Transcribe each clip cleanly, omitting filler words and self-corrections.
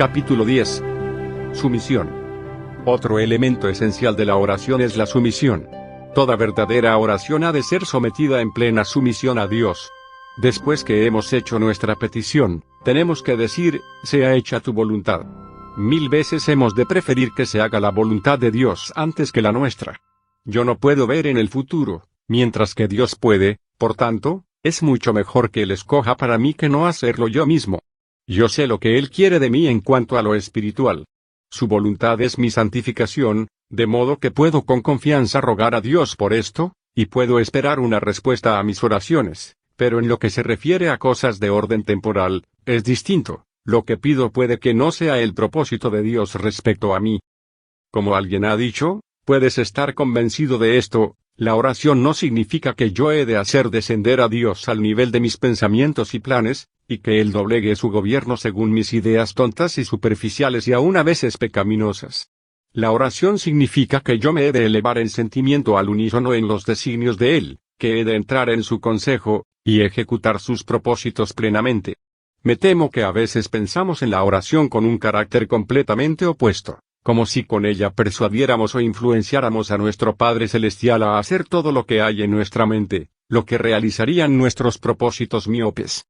Capítulo 10. Sumisión. Otro elemento esencial de la oración es la sumisión. Toda verdadera oración ha de ser sometida en plena sumisión a Dios. Después que hemos hecho nuestra petición, tenemos que decir, sea hecha tu voluntad. 1000 veces hemos de preferir que se haga la voluntad de Dios antes que la nuestra. Yo no puedo ver en el futuro, mientras que Dios puede, por tanto, es mucho mejor que Él escoja para mí que no hacerlo yo mismo. Yo sé lo que Él quiere de mí en cuanto a lo espiritual. Su voluntad es mi santificación, de modo que puedo con confianza rogar a Dios por esto, y puedo esperar una respuesta a mis oraciones, pero en lo que se refiere a cosas de orden temporal, es distinto. Lo que pido puede que no sea el propósito de Dios respecto a mí. Como alguien ha dicho, puedes estar convencido de esto, la oración no significa que yo he de hacer descender a Dios al nivel de mis pensamientos y planes, y que Él doblegue su gobierno según mis ideas tontas y superficiales y aún a veces pecaminosas. La oración significa que yo me he de elevar en sentimiento al unísono en los designios de Él, que he de entrar en su consejo, y ejecutar sus propósitos plenamente. Me temo que a veces pensamos en la oración con un carácter completamente opuesto, como si con ella persuadiéramos o influenciáramos a nuestro Padre Celestial a hacer todo lo que hay en nuestra mente, lo que realizarían nuestros propósitos míopes.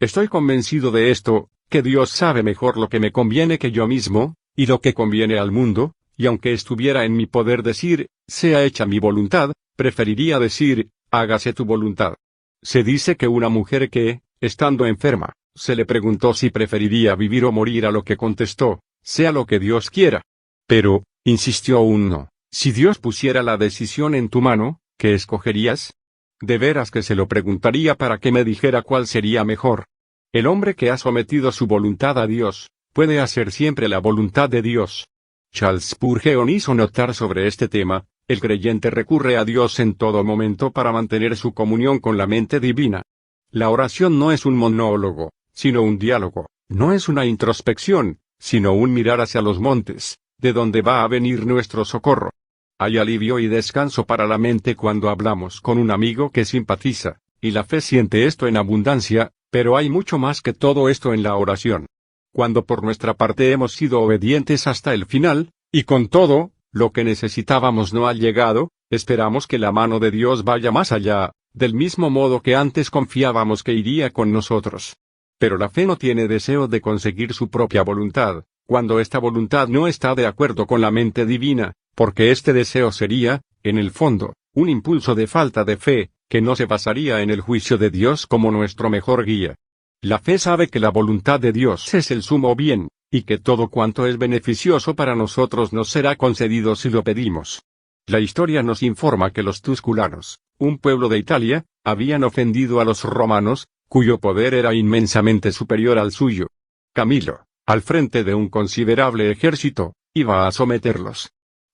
Estoy convencido de esto, que Dios sabe mejor lo que me conviene que yo mismo, y lo que conviene al mundo, y aunque estuviera en mi poder decir, sea hecha mi voluntad, preferiría decir, hágase tu voluntad. Se dice que una mujer que, estando enferma, se le preguntó si preferiría vivir o morir, a lo que contestó, sea lo que Dios quiera. Pero, insistió aún no, si Dios pusiera la decisión en tu mano, ¿qué escogerías? De veras que se lo preguntaría para que me dijera cuál sería mejor. El hombre que ha sometido su voluntad a Dios, puede hacer siempre la voluntad de Dios. Charles Spurgeon hizo notar sobre este tema, el creyente recurre a Dios en todo momento para mantener su comunión con la mente divina. La oración no es un monólogo, sino un diálogo, no es una introspección, sino un mirar hacia los montes, de donde va a venir nuestro socorro. Hay alivio y descanso para la mente cuando hablamos con un amigo que simpatiza, y la fe siente esto en abundancia, pero hay mucho más que todo esto en la oración. Cuando por nuestra parte hemos sido obedientes hasta el final, y con todo, lo que necesitábamos no ha llegado, esperamos que la mano de Dios vaya más allá, del mismo modo que antes confiábamos que iría con nosotros. Pero la fe no tiene deseo de conseguir su propia voluntad, cuando esta voluntad no está de acuerdo con la mente divina, porque este deseo sería, en el fondo, un impulso de falta de fe, que no se basaría en el juicio de Dios como nuestro mejor guía. La fe sabe que la voluntad de Dios es el sumo bien, y que todo cuanto es beneficioso para nosotros nos será concedido si lo pedimos. La historia nos informa que los tusculanos, un pueblo de Italia, habían ofendido a los romanos, cuyo poder era inmensamente superior al suyo. Camilo, al frente de un considerable ejército, iba a someterlos.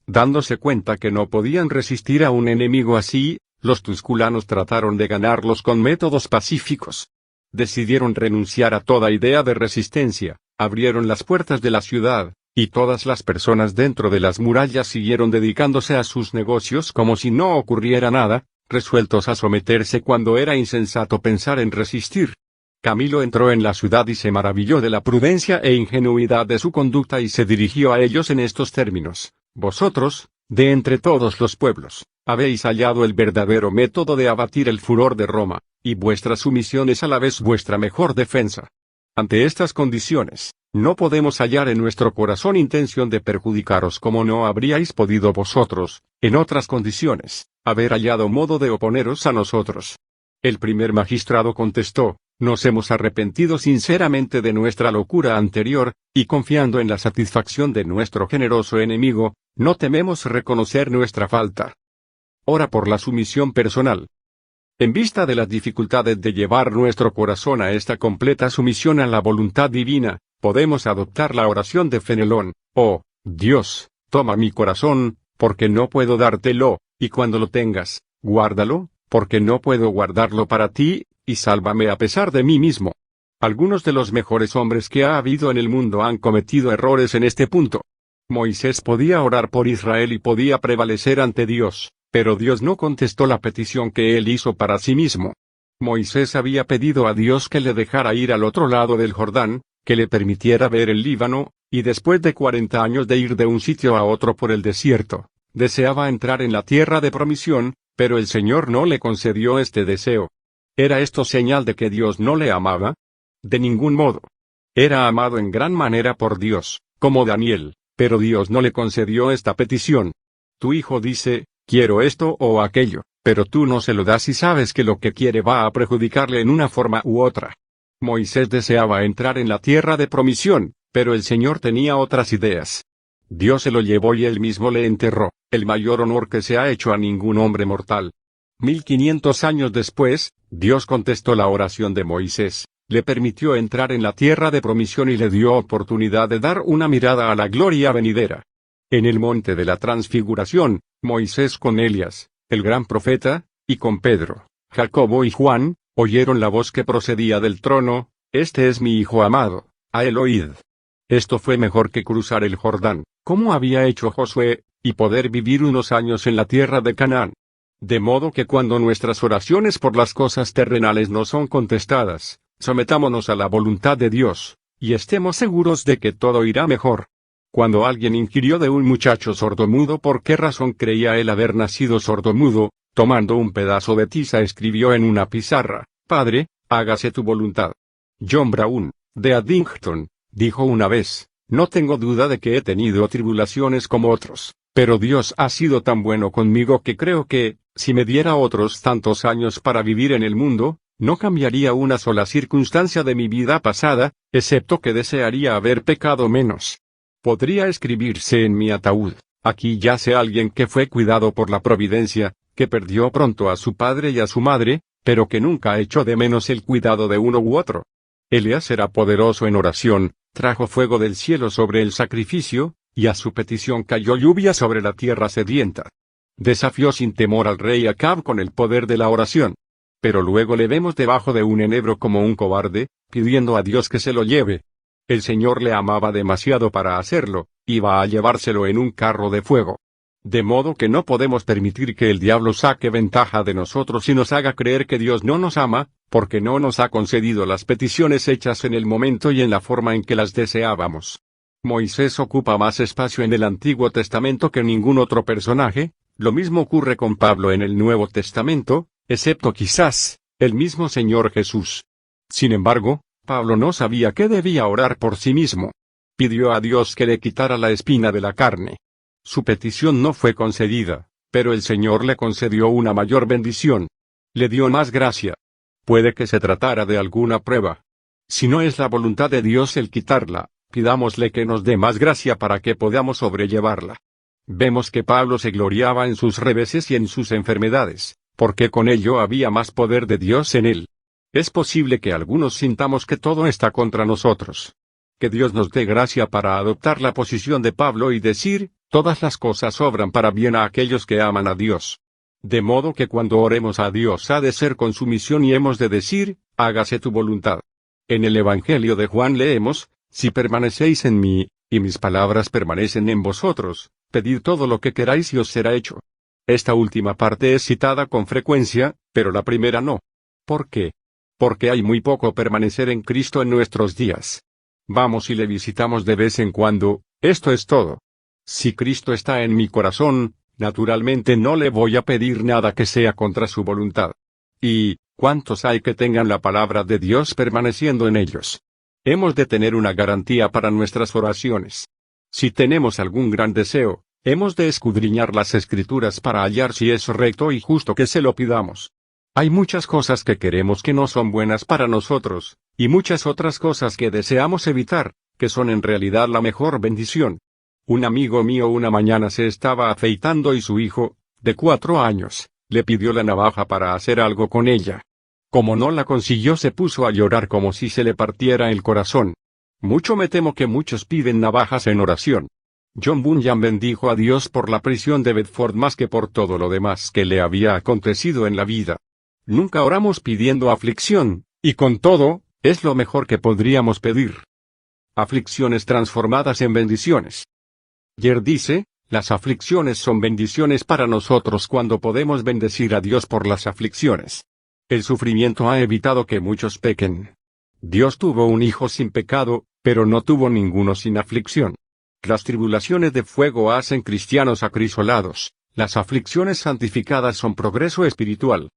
Dándose cuenta que no podían resistir a un enemigo así, los tusculanos trataron de ganarlos con métodos pacíficos. Decidieron renunciar a toda idea de resistencia, abrieron las puertas de la ciudad, y todas las personas dentro de las murallas siguieron dedicándose a sus negocios como si no ocurriera nada, resueltos a someterse cuando era insensato pensar en resistir. Camilo entró en la ciudad y se maravilló de la prudencia e ingenuidad de su conducta y se dirigió a ellos en estos términos: vosotros, de entre todos los pueblos, habéis hallado el verdadero método de abatir el furor de Roma, y vuestra sumisión es a la vez vuestra mejor defensa. Ante estas condiciones, no podemos hallar en nuestro corazón intención de perjudicaros como no habríais podido vosotros, en otras condiciones, haber hallado modo de oponeros a nosotros. El primer magistrado contestó: nos hemos arrepentido sinceramente de nuestra locura anterior, y confiando en la satisfacción de nuestro generoso enemigo, no tememos reconocer nuestra falta. Ora por la sumisión personal. En vista de las dificultades de llevar nuestro corazón a esta completa sumisión a la voluntad divina, podemos adoptar la oración de Fenelón: oh, Dios, toma mi corazón, porque no puedo dártelo, y cuando lo tengas, guárdalo, porque no puedo guardarlo para ti, y sálvame a pesar de mí mismo. Algunos de los mejores hombres que ha habido en el mundo han cometido errores en este punto. Moisés podía orar por Israel y podía prevalecer ante Dios, pero Dios no contestó la petición que él hizo para sí mismo. Moisés había pedido a Dios que le dejara ir al otro lado del Jordán, que le permitiera ver el Líbano, y después de 40 años de ir de un sitio a otro por el desierto, deseaba entrar en la tierra de promisión, pero el Señor no le concedió este deseo. ¿Era esto señal de que Dios no le amaba? De ningún modo. Era amado en gran manera por Dios, como Daniel, pero Dios no le concedió esta petición. Tu hijo dice, quiero esto o aquello, pero tú no se lo das y sabes que lo que quiere va a perjudicarle en una forma u otra. Moisés deseaba entrar en la tierra de promisión, pero el Señor tenía otras ideas. Dios se lo llevó y él mismo le enterró, el mayor honor que se ha hecho a ningún hombre mortal. 1500 años después, Dios contestó la oración de Moisés, le permitió entrar en la tierra de promisión y le dio oportunidad de dar una mirada a la gloria venidera. En el monte de la transfiguración, Moisés con Elías, el gran profeta, y con Pedro, Jacobo y Juan, oyeron la voz que procedía del trono, este es mi Hijo amado, a él oíd. Esto fue mejor que cruzar el Jordán, como había hecho Josué, y poder vivir unos años en la tierra de Canaán. De modo que cuando nuestras oraciones por las cosas terrenales no son contestadas, sometámonos a la voluntad de Dios, y estemos seguros de que todo irá mejor. Cuando alguien inquirió de un muchacho sordomudo por qué razón creía él haber nacido sordomudo, tomando un pedazo de tiza escribió en una pizarra, Padre, hágase tu voluntad. John Brown, de Addington, dijo una vez, no tengo duda de que he tenido tribulaciones como otros, pero Dios ha sido tan bueno conmigo que creo que, si me diera otros tantos años para vivir en el mundo, no cambiaría una sola circunstancia de mi vida pasada, excepto que desearía haber pecado menos. Podría escribirse en mi ataúd, aquí yace alguien que fue cuidado por la providencia, que perdió pronto a su padre y a su madre, pero que nunca echó de menos el cuidado de uno u otro. Elías era poderoso en oración, trajo fuego del cielo sobre el sacrificio, y a su petición cayó lluvia sobre la tierra sedienta. Desafió sin temor al rey Acab con el poder de la oración. Pero luego le vemos debajo de un enebro como un cobarde, pidiendo a Dios que se lo lleve. El Señor le amaba demasiado para hacerlo, iba a llevárselo en un carro de fuego. De modo que no podemos permitir que el diablo saque ventaja de nosotros y nos haga creer que Dios no nos ama, porque no nos ha concedido las peticiones hechas en el momento y en la forma en que las deseábamos. Moisés ocupa más espacio en el Antiguo Testamento que ningún otro personaje, lo mismo ocurre con Pablo en el Nuevo Testamento, excepto quizás, el mismo Señor Jesús. Sin embargo, Pablo no sabía que debía orar por sí mismo. Pidió a Dios que le quitara la espina de la carne. Su petición no fue concedida, pero el Señor le concedió una mayor bendición. Le dio más gracia. Puede que se tratara de alguna prueba. Si no es la voluntad de Dios el quitarla, pidámosle que nos dé más gracia para que podamos sobrellevarla. Vemos que Pablo se gloriaba en sus reveses y en sus enfermedades, porque con ello había más poder de Dios en él. Es posible que algunos sintamos que todo está contra nosotros. Que Dios nos dé gracia para adoptar la posición de Pablo y decir, todas las cosas obran para bien a aquellos que aman a Dios. De modo que cuando oremos a Dios ha de ser con sumisión y hemos de decir, hágase tu voluntad. En el Evangelio de Juan leemos, si permanecéis en mí, y mis palabras permanecen en vosotros, pedid todo lo que queráis y os será hecho. Esta última parte es citada con frecuencia, pero la primera no. ¿Por qué? Porque hay muy poco permanecer en Cristo en nuestros días. Vamos y le visitamos de vez en cuando, esto es todo. Si Cristo está en mi corazón, naturalmente no le voy a pedir nada que sea contra su voluntad. ¿Y cuántos hay que tengan la palabra de Dios permaneciendo en ellos? Hemos de tener una garantía para nuestras oraciones. Si tenemos algún gran deseo, hemos de escudriñar las Escrituras para hallar si es recto y justo que se lo pidamos. Hay muchas cosas que queremos que no son buenas para nosotros, y muchas otras cosas que deseamos evitar, que son en realidad la mejor bendición. Un amigo mío una mañana se estaba afeitando y su hijo, de 4 años, le pidió la navaja para hacer algo con ella. Como no la consiguió se puso a llorar como si se le partiera el corazón. Mucho me temo que muchos piden navajas en oración. John Bunyan bendijo a Dios por la prisión de Bedford más que por todo lo demás que le había acontecido en la vida. Nunca oramos pidiendo aflicción, y con todo, es lo mejor que podríamos pedir. Aflicciones transformadas en bendiciones. Yer dice, las aflicciones son bendiciones para nosotros cuando podemos bendecir a Dios por las aflicciones. El sufrimiento ha evitado que muchos pequen. Dios tuvo un hijo sin pecado, pero no tuvo ninguno sin aflicción. Las tribulaciones de fuego hacen cristianos acrisolados, las aflicciones santificadas son progreso espiritual.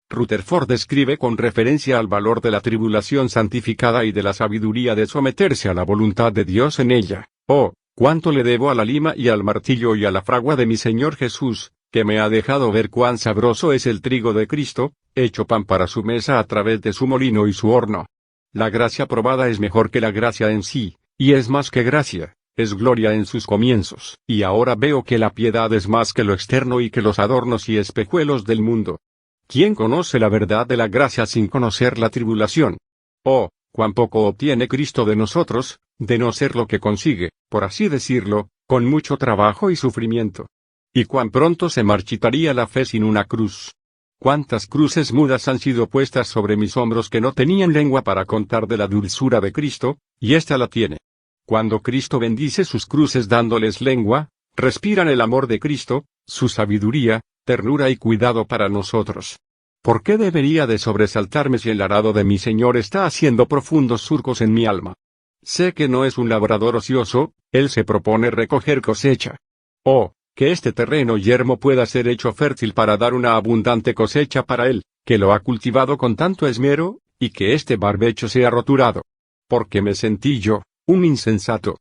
Rutherford escribe con referencia al valor de la tribulación santificada y de la sabiduría de someterse a la voluntad de Dios en ella. Oh, cuánto le debo a la lima y al martillo y a la fragua de mi Señor Jesús, que me ha dejado ver cuán sabroso es el trigo de Cristo, hecho pan para su mesa a través de su molino y su horno. La gracia probada es mejor que la gracia en sí, y es más que gracia, es gloria en sus comienzos. Y ahora veo que la piedad es más que lo externo y que los adornos y espejuelos del mundo. ¿Quién conoce la verdad de la gracia sin conocer la tribulación? Oh, cuán poco obtiene Cristo de nosotros, de no ser lo que consigue, por así decirlo, con mucho trabajo y sufrimiento. Y cuán pronto se marchitaría la fe sin una cruz. Cuántas cruces mudas han sido puestas sobre mis hombros que no tenían lengua para contar de la dulzura de Cristo, y ésta la tiene. Cuando Cristo bendice sus cruces dándoles lengua, respiran el amor de Cristo, su sabiduría, ternura y cuidado para nosotros. ¿Por qué debería de sobresaltarme si el arado de mi Señor está haciendo profundos surcos en mi alma? Sé que no es un labrador ocioso, Él se propone recoger cosecha. Oh, que este terreno yermo pueda ser hecho fértil para dar una abundante cosecha para Él, que lo ha cultivado con tanto esmero, y que este barbecho sea roturado. Porque me sentí yo, un insensato,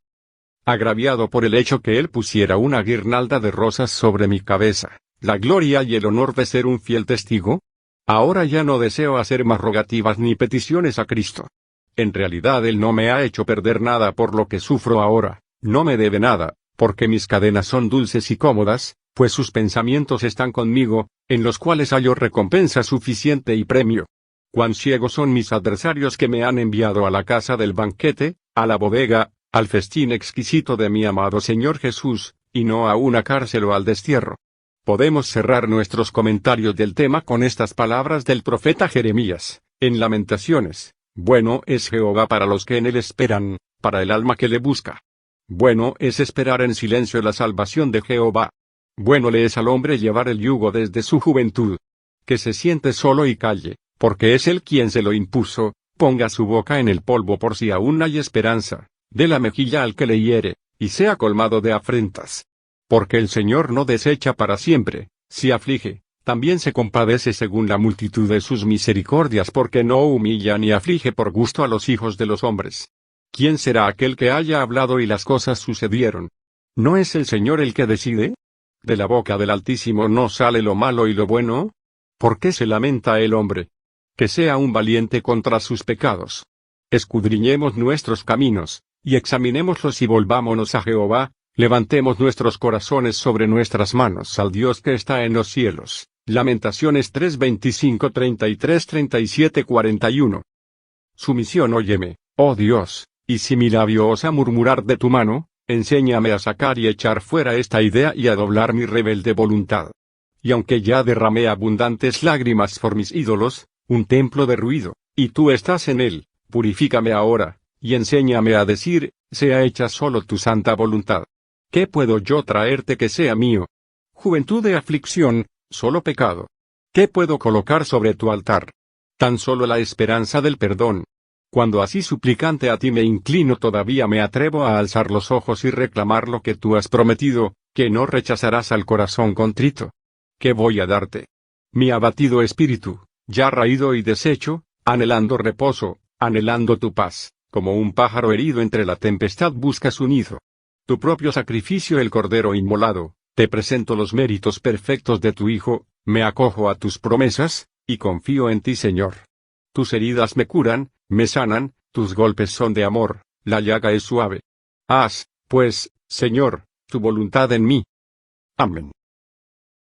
agraviado por el hecho que Él pusiera una guirnalda de rosas sobre mi cabeza, la gloria y el honor de ser un fiel testigo. Ahora ya no deseo hacer más rogativas ni peticiones a Cristo. En realidad Él no me ha hecho perder nada por lo que sufro ahora, no me debe nada, porque mis cadenas son dulces y cómodas, pues sus pensamientos están conmigo, en los cuales hallo recompensa suficiente y premio. Cuán ciegos son mis adversarios que me han enviado a la casa del banquete, a la bodega, al festín exquisito de mi amado Señor Jesús, y no a una cárcel o al destierro. Podemos cerrar nuestros comentarios del tema con estas palabras del profeta Jeremías, en Lamentaciones: bueno es Jehová para los que en él esperan, para el alma que le busca. Bueno es esperar en silencio la salvación de Jehová. Bueno le es al hombre llevar el yugo desde su juventud. Que se siente solo y calle, porque es él quien se lo impuso, ponga su boca en el polvo por si aún hay esperanza, dé la mejilla al que le hiere, y sea colmado de afrentas. Porque el Señor no desecha para siempre, si aflige, también se compadece según la multitud de sus misericordias, porque no humilla ni aflige por gusto a los hijos de los hombres. ¿Quién será aquel que haya hablado y las cosas sucedieron? ¿No es el Señor el que decide? ¿De la boca del Altísimo no sale lo malo y lo bueno? ¿Por qué se lamenta el hombre? Que sea un valiente contra sus pecados. Escudriñemos nuestros caminos, y examinémoslos y volvámonos a Jehová. Levantemos nuestros corazones sobre nuestras manos al Dios que está en los cielos. Lamentaciones 3:25, 33, 37, 41. Sumisión. Óyeme, oh Dios, y si mi labio osa murmurar de tu mano, enséñame a sacar y echar fuera esta idea y a doblar mi rebelde voluntad. Y aunque ya derramé abundantes lágrimas por mis ídolos, un templo de ruido, y tú estás en él, purifícame ahora, y enséñame a decir, sea hecha solo tu santa voluntad. ¿Qué puedo yo traerte que sea mío? Juventud de aflicción, solo pecado. ¿Qué puedo colocar sobre tu altar? Tan solo la esperanza del perdón. Cuando así suplicante a ti me inclino, todavía me atrevo a alzar los ojos y reclamar lo que tú has prometido, que no rechazarás al corazón contrito. ¿Qué voy a darte? Mi abatido espíritu, ya raído y deshecho, anhelando reposo, anhelando tu paz, como un pájaro herido entre la tempestad busca su nido. Tu propio sacrificio, el cordero inmolado, te presento los méritos perfectos de tu Hijo, me acojo a tus promesas, y confío en ti, Señor. Tus heridas me curan, me sanan, tus golpes son de amor, la llaga es suave. Haz, pues, Señor, tu voluntad en mí. Amén.